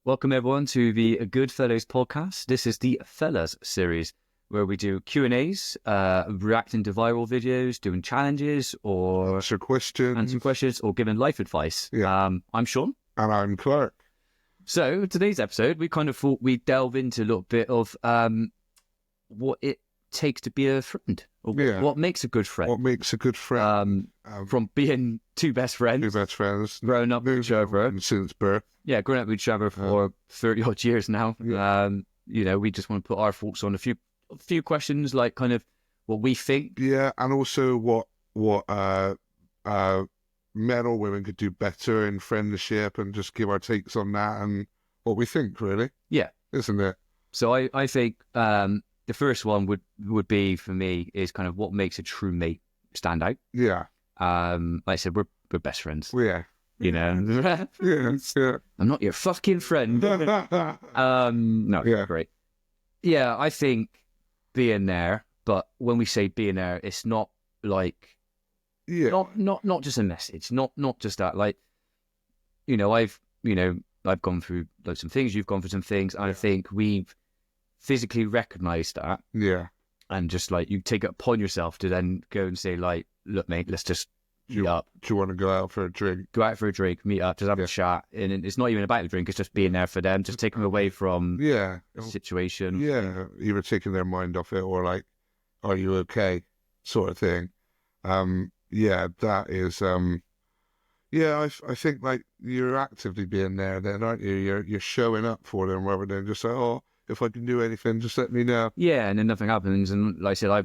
Welcome everyone to the Goodfellas podcast. This is the Fellas series where we do Q&As, reacting to viral videos, doing challenges or answer questions or giving life advice. Yeah. I'm Shaun. And I'm Clarke. So today's episode, we kind of thought we'd delve into a little bit of what it takes to be a friend. Or what makes a good friend. What makes a good friend. From being two best friends. Growing up with each other. Since birth. Yeah, growing up with each other for 30 odd years now. Yeah. We just want to put our thoughts on a few questions, like kind of what we think. Yeah, and also what men or women could do better in friendship, and just give our takes on that and what we think, really. Yeah. Isn't it? So I think the first one would be, for me, is kind of what makes a true mate stand out. Yeah. Like I said, we're best friends. Yeah. You know? Yeah. I'm not your fucking friend. No, Yeah. Great. Yeah, I think being there, but when we say being there, it's not like, not just a message, not just that. Like, I've gone through loads of things, you've gone through some things, and I think we've physically recognized that. Yeah. And just like, you take it upon yourself to then go and say, like, look, mate, let's just meet up. Do you want to go out for a drink? Go out for a drink, meet up, just have a chat. And it's not even about the drink, it's just being there for them, just taking them away from the situation. Yeah, either taking their mind off it or like, are you okay, sort of thing. That is, I think like you're actively being there then, aren't you? You're showing up for them rather than just like, oh, if I can do anything, just let me know. Yeah, and then nothing happens. And like I said, I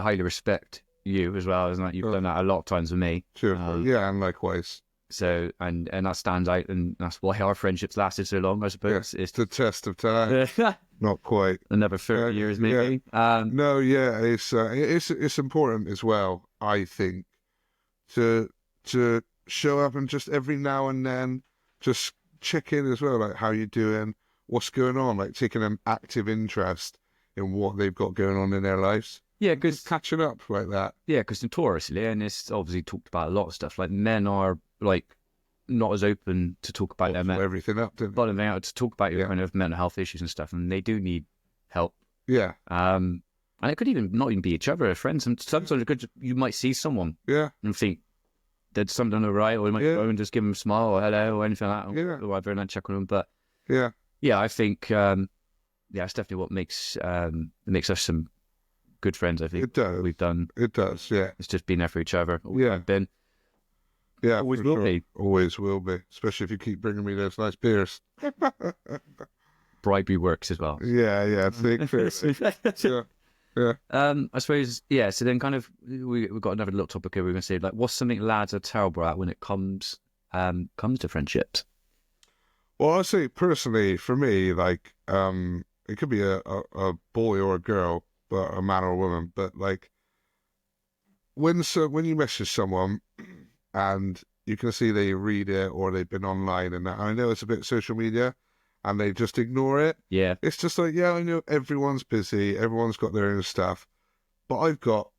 highly respect you as well, isn't it? You've done that a lot of times with me. Sure. And likewise. So, and that stands out, and that's why our friendships lasted so long, I suppose. It's the test of time. Not quite. Another 30 years, maybe. It's important as well, I think, to show up and just every now and then just check in as well, like how you doing, what's going on, like taking an active interest in what they've got going on in their lives. Yeah, because catching up like that. Yeah, because notoriously, and it's obviously talked about a lot of stuff, like men are like not as open to talk about their mental everything up, to talk about your kind of mental health issues and stuff, and they do need help. Yeah. And it could not even be each other, friends. And sometimes you might see someone. Yeah. And think did something all right, or you might go and just give them a smile or hello or anything like that, or whatever, and then check on them. But I think it's definitely what makes us some good friends. I think it does. It does. Yeah. It's just being there for each other. Been. Yeah, always will be. Always will be. Especially if you keep bringing me those nice beers. Bribery works as well. Yeah. Think Yeah. I suppose. Yeah. So then, kind of, we've got another little topic here. We're going to say, like, what's something lads are terrible at when it comes to friendships? Well, I'll say personally, for me, like, it could be a boy or a girl, but a man or a woman. But like, when you message someone and you can see they read it or they've been online and that, I know it's a bit social media, and they just ignore it. Yeah. It's just like, I know everyone's busy, everyone's got their own stuff, but I've got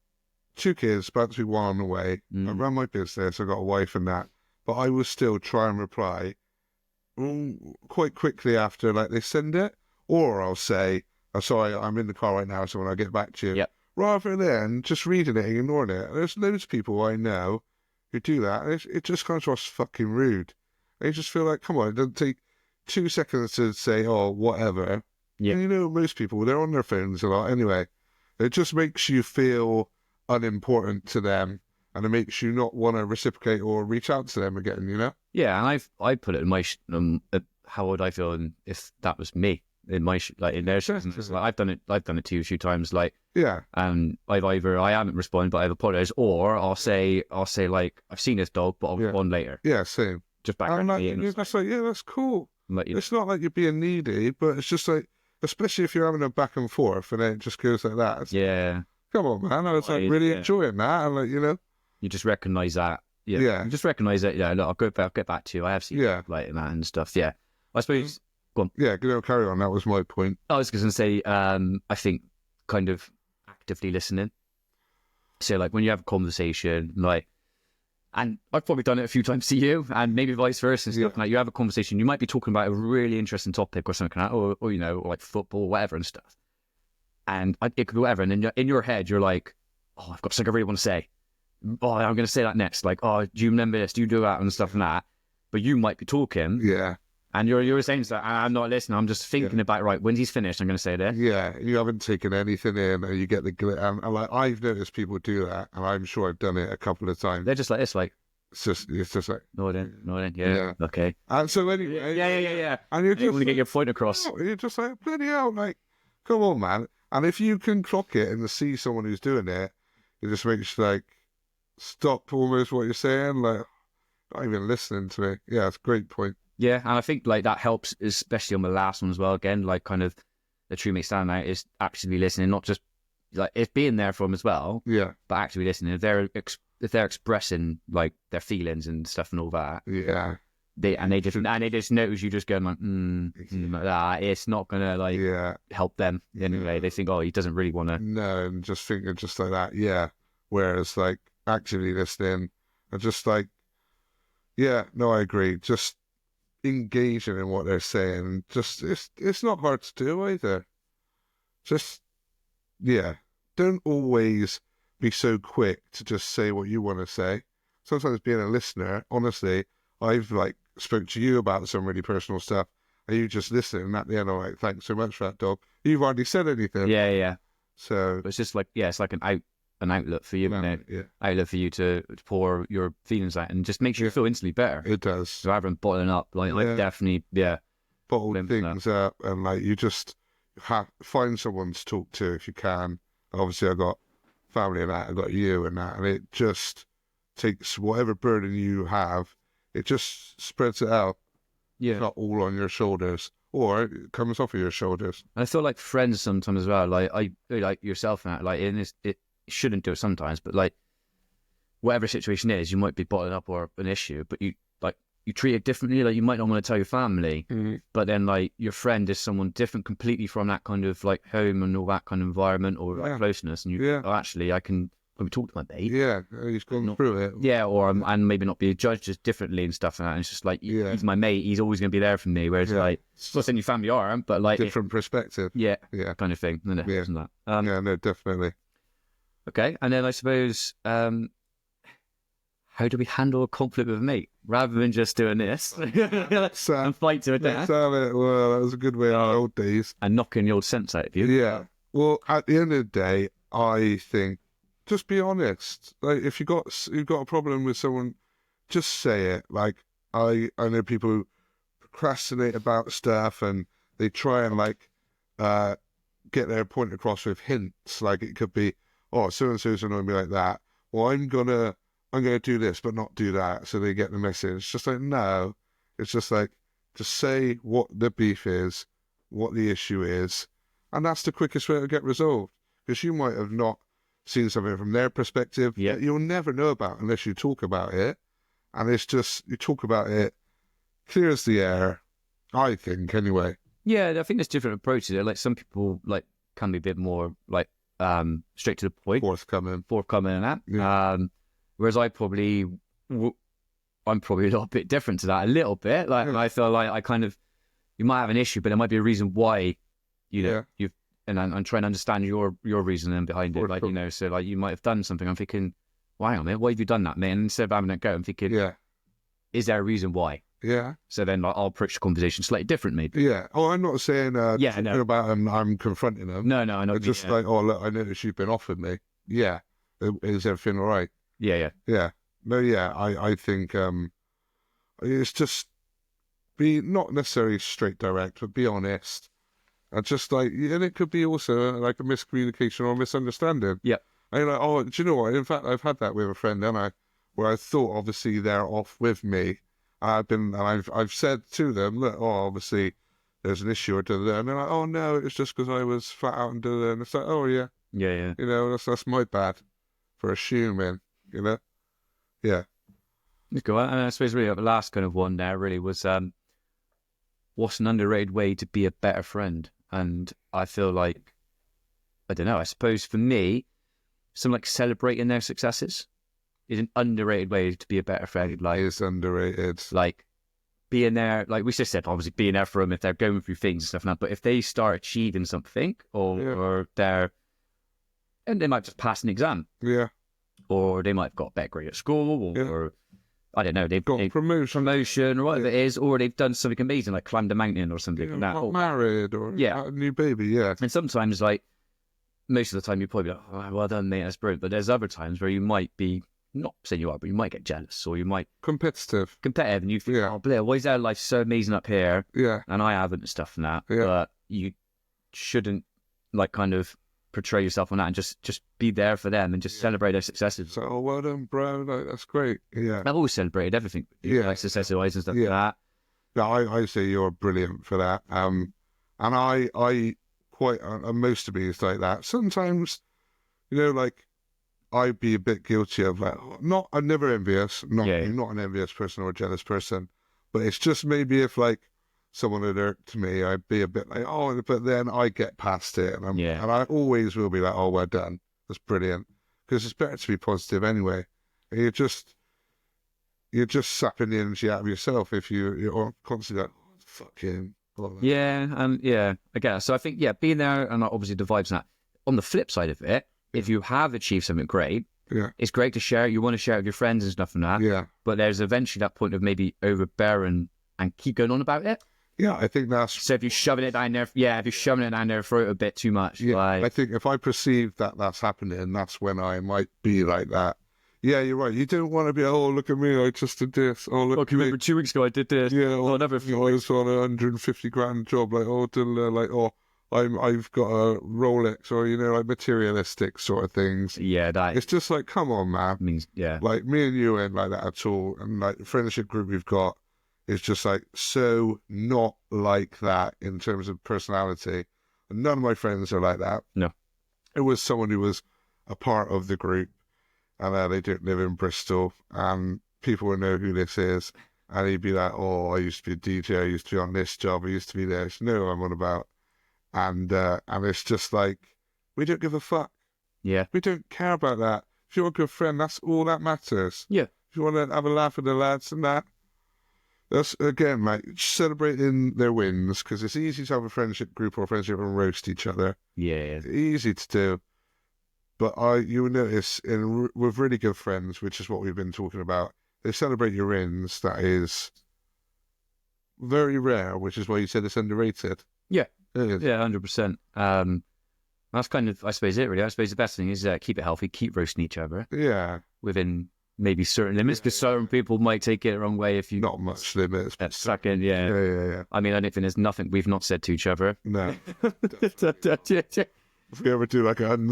2 kids, about to be 1 on the way. I run my business, I've got a wife and that, but I will still try and reply quite quickly after like they send it, or I'll say, I'm sorry, I'm in the car right now, so when I get back to you. Yep. Rather than just reading it and ignoring it. And there's loads of people I know who do that, and it just comes across fucking rude. And you just feel like, come on, it doesn't take 2 seconds to say, oh, whatever. Yeah. And most people, they're on their phones a lot anyway. It just makes you feel unimportant to them, and it makes you not want to reciprocate or reach out to them again, Yeah, and I put it in my how would I feel if that was me in my like in their shoes. Like, I've done it to you a few times, like, and I haven't responded, but I've apologized, or I'll say like, I've seen this dog, but I'll respond later. Yeah, same. Just back at me. You're just like, that's cool. It's not like you're being needy, but it's just like, especially if you're having a back and forth and then it just goes like that. Come on, man. I was like really enjoying that. And like, you just recognize that. Yeah. You just recognize that. Yeah. Look, I'll get back to you. I have seen like that and stuff. Yeah. I suppose. Go on. Yeah. Carry on. That was my point. I was going to say, I think kind of actively listening. So like when you have a conversation, like, And I've probably done it a few times to you, and maybe vice versa and stuff. Like you have a conversation, you might be talking about a really interesting topic or something, or you know, or like football, whatever and stuff. And it could be whatever. And in your head, you're like, oh, I've got something I really want to say. Oh, I'm going to say that next. Like, oh, do you remember this? Do you do that and stuff and that? But you might be talking. Yeah. And you're saying that I'm not listening. I'm just thinking about, right, when he's finished, I'm going to say this. Yeah, you haven't taken anything in, and you get the and like I've noticed people do that, and I'm sure I've done it a couple of times. They're just like this, like it's just like no, then, yeah, okay. And so anyway, yeah. And you're just want to get your point across. You're just like bloody hell, like come on, man. And if you can clock it and see someone who's doing it, it just makes you like stop almost what you're saying, like not even listening to me. Yeah, it's a great point. Yeah, and I think like that helps, especially on the last one as well. Again, like kind of the true mate stand out is actively listening, not just like it's being there for them as well. Yeah, but actively listening. If they're expressing like their feelings and stuff and all that. Yeah, they just notice you just going like like that. It's not gonna like help them anyway. They think, oh, he doesn't really want to. No, and just thinking just like that. Yeah, whereas like actively listening and just like, yeah, no, I agree. Just engaging in what they're saying, just it's not hard to do either. Just don't always be so quick to just say what you want to say. Sometimes being a listener, honestly, I've like spoke to you about some really personal stuff, and you just listen, and at the end I'm like, thanks so much for that, dog. You've hardly said anything. Yeah. So it's just like it's like an outlet for you, outlet for you to pour your feelings out, and just makes you feel instantly better. It does. So rather than bottling up, like definitely, bottle things up, and like you just find someone to talk to if you can. Obviously, I got family and that, I got you and that, and it just takes whatever burden you have, it just spreads it out. Yeah, it's not all on your shoulders, or it comes off of your shoulders. And I feel like friends sometimes as well. Like I like yourself and that, like in this it. Shouldn't do it sometimes, but like whatever situation is, you might be bottling up or an issue, but you treat it differently. Like you might not want to tell your family, but then like your friend is someone different completely from that kind of like home and all that kind of environment or like closeness, and you actually I can talk to my mate. Yeah, he's gone through it. Yeah, or and maybe not be judged as differently and stuff like that. And it's just like he's my mate. He's always going to be there for me. Whereas like, not saying your family aren't, but like different perspective. Yeah, kind of thing. Isn't it? Yeah, Isn't that? Yeah, no, definitely. Okay, and then I suppose, how do we handle a conflict with a mate rather than just doing this and fight to a death? Well, that was a good way in the old days. And knocking the old sense out of you. Yeah. Well, at the end of the day, I think just be honest. Like, if you've got a problem with someone, just say it. Like, I know people who procrastinate about stuff and they try and like get their point across with hints. Like it could be, oh, so-and-so's annoying me like that. Well, I'm gonna do this, but not do that. So they get the message. It's just like, no. It's just like, just say what the beef is, what the issue is. And that's the quickest way to get resolved. Because you might have not seen something from their perspective that you'll never know about unless you talk about it. And it's just, you talk about it, clear as the air, I think, anyway. Yeah, I think there's different approaches. Like some people like can be a bit more like, straight to the point, forthcoming and that. Yeah. Whereas I'm probably a little bit different to that, a little bit. Like I feel like I kind of, you might have an issue, but there might be a reason why, you've, and I'm trying to understand your reasoning behind it. Like, so like you might have done something. I'm thinking, why on it? Why have you done that, man? And instead of having it go, I'm thinking, is there a reason why? Yeah. So then like, I'll approach the conversation slightly different, maybe. Yeah. Oh, I'm not saying talking about them, I'm confronting them. No, I know. It's just like, oh, look, I noticed you've been off with me. Yeah. Is everything all right? Yeah. No, yeah. I think it's just be not necessarily straight direct, but be honest. And just like, and it could be also like a miscommunication or a misunderstanding. Yeah. And you're like, oh, do you know what? In fact, I've had that with a friend, where I thought obviously they're off with me. I've said to them, look, obviously there's an issue or da-da-da. And they're like, oh no, it's just because I was flat out and da-da-da. And it's like, oh yeah. Yeah. That's my bad for assuming, Yeah. Let's go on. And I suppose really the last kind of one there really was, what's an underrated way to be a better friend? And I feel like, I don't know, I suppose for me, some like celebrating their successes. is an underrated way to be a better friend. Like, It's underrated. like being there, like we just said, obviously being there for them if they're going through things and stuff like that. But if they start achieving something, or and they might just pass an exam, or they might have got a better grade at school, or I don't know, they've got promotion or whatever it is, or they've done something amazing like climbed a mountain or something like that. Got married or had a new baby. And sometimes, like, most of the time you probably be like, oh, well done, mate, that's brilliant. But there's other times where you might be, not saying you are, but you might get jealous, or you might competitive, and you think, oh, Blair, why is their life so amazing up here? And I haven't and stuff and that. But you shouldn't, like, kind of portray yourself on that, and just be there for them and just celebrate their successes. So, well done, bro. Like, that's great. I've always celebrated everything. Like success-wise and stuff like that. No, I say you're brilliant for that. And I quite, most of me is like that. Sometimes, like, I'd be a bit guilty of like, I'm never envious. I'm not an envious person or a jealous person, but it's just maybe if like someone had irked me, I'd be a bit like, oh, but then I get past it, and I always will be like, oh, well done, that's brilliant, because it's better to be positive anyway. You're just sapping the energy out of yourself if you're constantly like, oh, fuck him. I guess. So I think being there, and obviously the vibes and that. On the flip side of it, if you have achieved something great, it's great to share. You want to share it with your friends and stuff and that. But there's eventually that point of maybe overbearing and keep going on about it. I think that's... So if you're shoving it down there, if you're shoving it down their throat a bit too much. I think if I perceive that that's happening, that's when I might be like that. Yeah, you're right. You don't want to be, oh, look at me, I just did this. Oh, look can you remember 2 weeks ago I did this? Yeah, or another I was on a 150 grand job, like, I've got a Rolex, or, like materialistic sort of things. It's just like, come on, man. Like, me and you ain't like that at all. And like the friendship group we've got is just like so not like that in terms of personality. And none of my friends are like that. No. It was someone who was a part of the group, and they don't live in Bristol, and people will know who this is. And he'd be like, oh, I used to be a DJ, I used to be on this job, I used to be there. So no, I'm on about. And it's just like, we don't give a fuck. We don't care about that. If you're a good friend, that's all that matters. If you want to have a laugh with the lads and that, that's, again, like, celebrating their wins, because it's easy to have a friendship group or a friendship and roast each other. It's easy to do. But you will notice with really good friends, which is what we've been talking about, they celebrate your wins. That is very rare, which is why you said it's underrated. Yeah, 100%. That's kind of, I suppose, it really. I suppose the best thing is keep it healthy, keep roasting each other. Within maybe certain limits, because certain people might take it the wrong way if you... Not much limits. That second, I mean, I don't think there's nothing we've not said to each other. No. If we ever do like an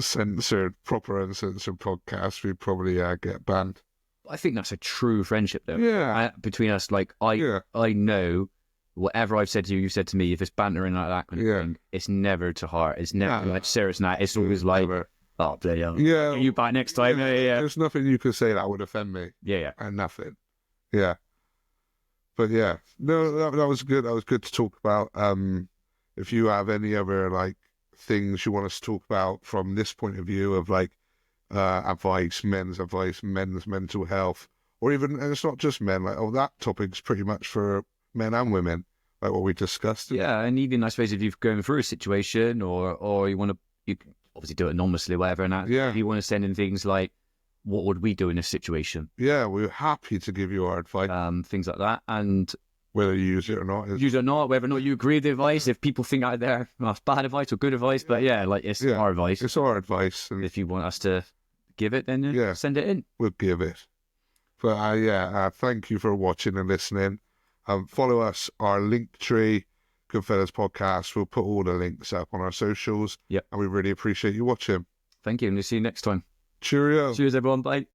proper uncensored podcast, we'd probably get banned. I think that's a true friendship, though. Between us, like, I know whatever I've said to you, you've said to me. If it's bantering like that kind of thing, it's never to heart. It's never like serious now. It's always like, oh, bloody hell. You back next time. There's nothing you could say that would offend me. And nothing. But no, that was good. That was good to talk about. If you have any other like things you want us to talk about from this point of view of like advice, men's mental health, or even, and it's not just men, like, that topic's pretty much for men and women, like what we discussed. And even, I suppose, if you're going through a situation or you want to, you can obviously do it anonymously, whatever, and that, if you want to send in things like, what would we do in this situation? We're happy to give you our advice. Things like that, and whether you use it or not. Whether or not you agree with the advice, if people think out there, well, it's bad advice or good advice, but like, it's our advice. It's our advice. And if you want us to give it, then send it in. We'll give it. But thank you for watching and listening. Follow us, our Linktree, Goodfellas Podcast. We'll put all the links up on our socials. And we really appreciate you watching. Thank you, and we'll see you next time. Cheerio. Cheers, everyone. Bye.